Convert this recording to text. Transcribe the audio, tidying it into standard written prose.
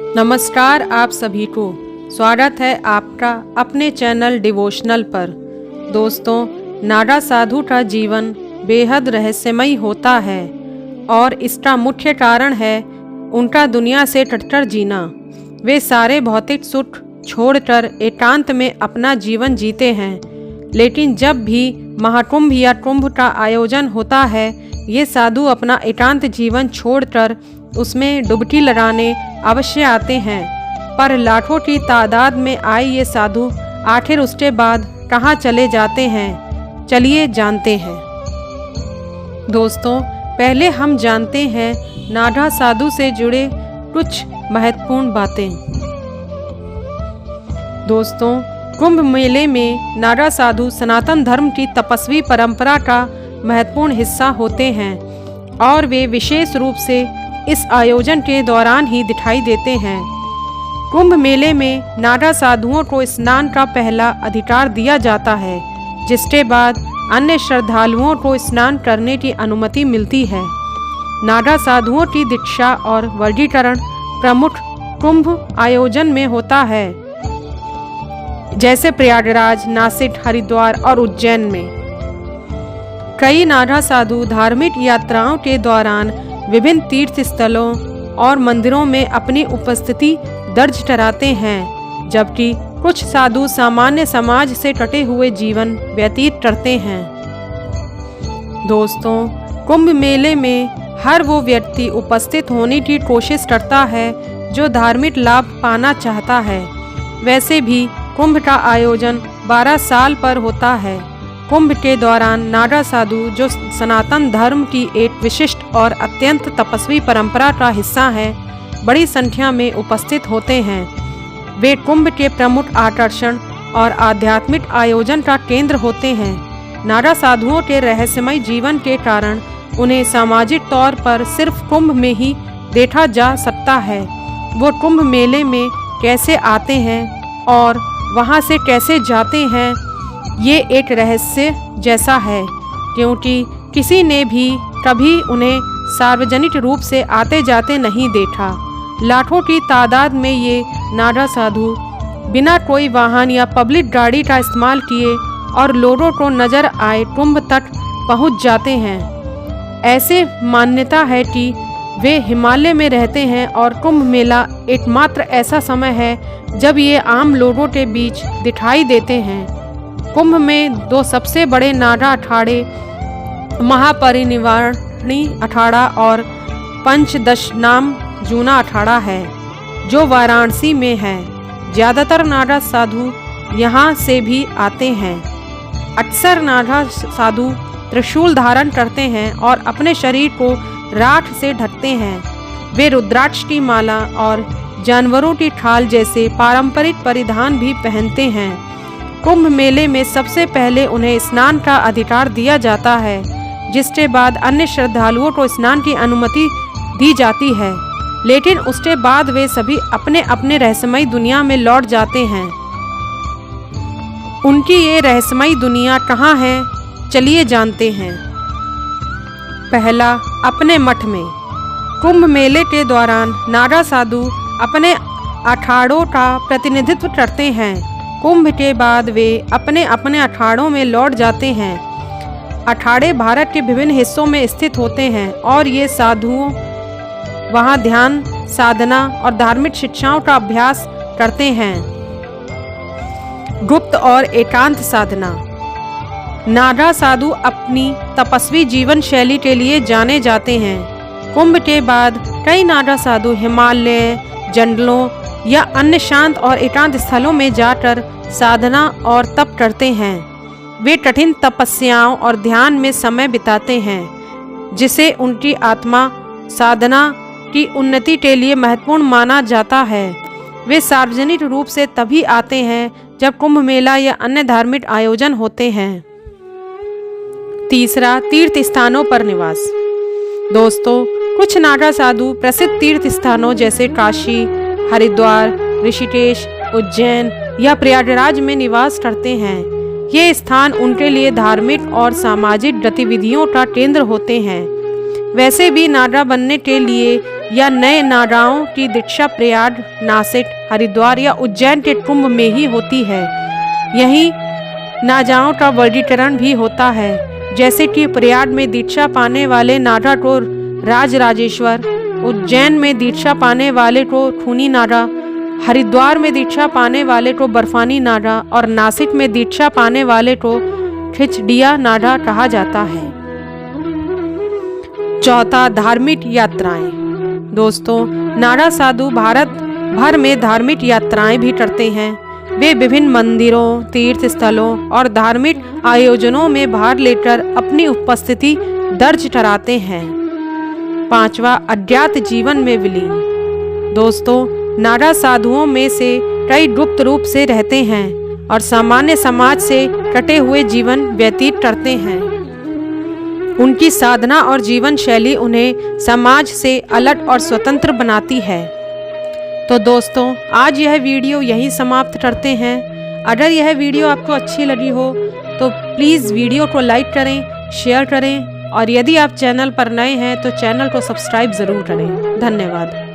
नमस्कार आप सभी को। स्वागत है आपका अपने चैनल डिवोशनल पर। दोस्तों, नाडा साधु का जीवन बेहद रहस्यमय होता है और इसका मुख्य कारण है उनका दुनिया से कटकर जीना। वे सारे भौतिक सुख छोड़कर एकांत में अपना जीवन जीते हैं, लेकिन जब भी महाकुंभ या कुंभ का आयोजन होता है, ये साधु अपना एकांत जीवन छोड़कर उसमें डुबकी लगाने अवश्य आते हैं। पर लाखों की तादाद में आए ये साधु आखिर उसके बाद कहाँ चले जाते हैं, चलिए जानते हैं। दोस्तों, पहले हम जानते हैं नाडा साधु से जुड़े कुछ महत्वपूर्ण बातें। दोस्तों, कुंभ मेले में नाडा साधु सनातन धर्म की तपस्वी परंपरा का महत्वपूर्ण हिस्सा होते हैं और वे विशेष रूप से इस आयोजन के दौरान ही दिखाई देते हैं। कुंभ मेले में नाडा साधुओं को स्नान का पहला अधिकार दिया जाता है, जिसके बाद अन्य श्रद्धालुओं को स्नान करने की अनुमति मिलती है। नाडा साधुओं की दीक्षा और वर्गीकरण प्रमुख कुंभ आयोजन में होता है, जैसे प्रयागराज, नासिक, हरिद्वार और उज्जैन में। कई नाडा साधु धार्मिक यात्राओं के दौरान विभिन्न तीर्थ स्थलों और मंदिरों में अपनी उपस्थिति दर्ज कराते हैं, जबकि कुछ साधु सामान्य समाज से कटे हुए जीवन व्यतीत करते हैं। दोस्तों, कुंभ मेले में हर वो व्यक्ति उपस्थित होने की कोशिश करता है जो धार्मिक लाभ पाना चाहता है। वैसे भी कुंभ का आयोजन 12 साल पर होता है। कुंभ के दौरान नाडा साधु, जो सनातन धर्म की एक विशिष्ट और अत्यंत तपस्वी परंपरा का हिस्सा है, बड़ी संख्या में उपस्थित होते हैं। वे कुंभ के प्रमुख आकर्षण और आध्यात्मिक आयोजन का केंद्र होते हैं। नाडा साधुओं के रहस्यमय जीवन के कारण उन्हें सामाजिक तौर पर सिर्फ कुंभ में ही देखा जा सकता है। वो कुंभ मेले में कैसे आते हैं और वहाँ से कैसे जाते हैं, ये एक रहस्य जैसा है, क्योंकि किसी ने भी कभी उन्हें सार्वजनिक रूप से आते जाते नहीं देखा। लाखों की तादाद में ये नाडा साधु बिना कोई वाहन या पब्लिक गाड़ी का इस्तेमाल किए और लोगों को नजर आए कुंभ तक पहुंच जाते हैं। ऐसे मान्यता है कि वे हिमालय में रहते हैं और कुंभ मेला एकमात्र ऐसा समय है जब ये आम लोगों के बीच दिखाई देते हैं। कुंभ में 2 सबसे बड़े नाडा अखाड़े महापरिनिर्वाणी अखाड़ा और पंचदशनाम जूना अखाड़ा है, जो वाराणसी में है। ज़्यादातर नाडा साधु यहाँ से भी आते हैं। अक्सर नाडा साधु त्रिशूल धारण करते हैं और अपने शरीर को राख से ढकते हैं। वे रुद्राक्ष की माला और जानवरों की खाल जैसे पारंपरिक परिधान भी पहनते हैं। कुंभ मेले में सबसे पहले उन्हें स्नान का अधिकार दिया जाता है, जिसके बाद अन्य श्रद्धालुओं को स्नान की अनुमति दी जाती है, लेकिन उसके बाद वे सभी अपने अपने रहस्यमयी दुनिया में लौट जाते हैं। उनकी ये रहस्यमयी दुनिया कहाँ है, चलिए जानते हैं। पहला, अपने मठ में। कुंभ मेले के दौरान नाडा साधु अपने अखाड़ों का प्रतिनिधित्व करते हैं। कुंभ के बाद वे अपने अपने अखाड़ों में लौट जाते हैं। अखाड़े भारत के विभिन्न हिस्सों में स्थित होते हैं और ये साधुओं वहाँ ध्यान, साधना और धार्मिक शिक्षाओं का अभ्यास करते हैं। गुप्त और एकांत साधना। नाडा साधु अपनी तपस्वी जीवन शैली के लिए जाने जाते हैं। कुंभ के बाद कई नाडा साधु हिमालय, जंगलों या अन्य शांत और एकांत स्थलों में जाकर साधना और तप करते हैं। वे कठिन तपस्याओं और ध्यान में समय बिताते हैं, जिसे उनकी आत्मा साधना की उन्नति के लिए महत्वपूर्ण माना जाता है। वे सार्वजनिक रूप से तभी आते हैं जब कुंभ मेला या अन्य धार्मिक आयोजन होते हैं। तीसरा, तीर्थ स्थानों पर निवास। दोस्तों, कुछ नाडा साधु प्रसिद्ध तीर्थ स्थानों जैसे काशी, हरिद्वार, ऋषिकेश, उज्जैन या प्रयागराज में निवास करते हैं। ये स्थान उनके लिए धार्मिक और सामाजिक गतिविधियों का केंद्र होते हैं। वैसे भी नाडा बनने के लिए या नए नाडाओं की दीक्षा प्रयाग, नासिक, हरिद्वार या उज्जैन के कुंभ में ही होती है। यहीं नाजाओं का वर्गीकरण भी होता है, जैसे कि प्रयाग में दीक्षा पाने वाले नागा को राजराजेश्वर, उज्जैन में दीक्षा पाने वाले को खूनी नागा, हरिद्वार में दीक्षा पाने वाले को बर्फानी नागा और नासिक में दीक्षा पाने वाले को खिचड़िया नागा कहा जाता है। चौथा, धार्मिक यात्राएं। दोस्तों, नागा साधु भारत भर में धार्मिक यात्राएं भी करते हैं। वे विभिन्न मंदिरों, तीर्थ स्थलों और धार्मिक आयोजनों में भाग लेकर अपनी उपस्थिति दर्ज कराते हैं। पांचवा, अज्ञात जीवन में विलीन। दोस्तों, नागा साधुओं में से कई गुप्त रूप से रहते हैं और सामान्य समाज से कटे हुए जीवन व्यतीत करते हैं। उनकी साधना और जीवन शैली उन्हें समाज से अलग और स्वतंत्र बनाती है। तो दोस्तों, आज यह वीडियो यहीं समाप्त करते हैं। अगर यह वीडियो आपको अच्छी लगी हो तो प्लीज़ वीडियो को लाइक करें, शेयर करें और यदि आप चैनल पर नए हैं तो चैनल को सब्सक्राइब ज़रूर करें। धन्यवाद।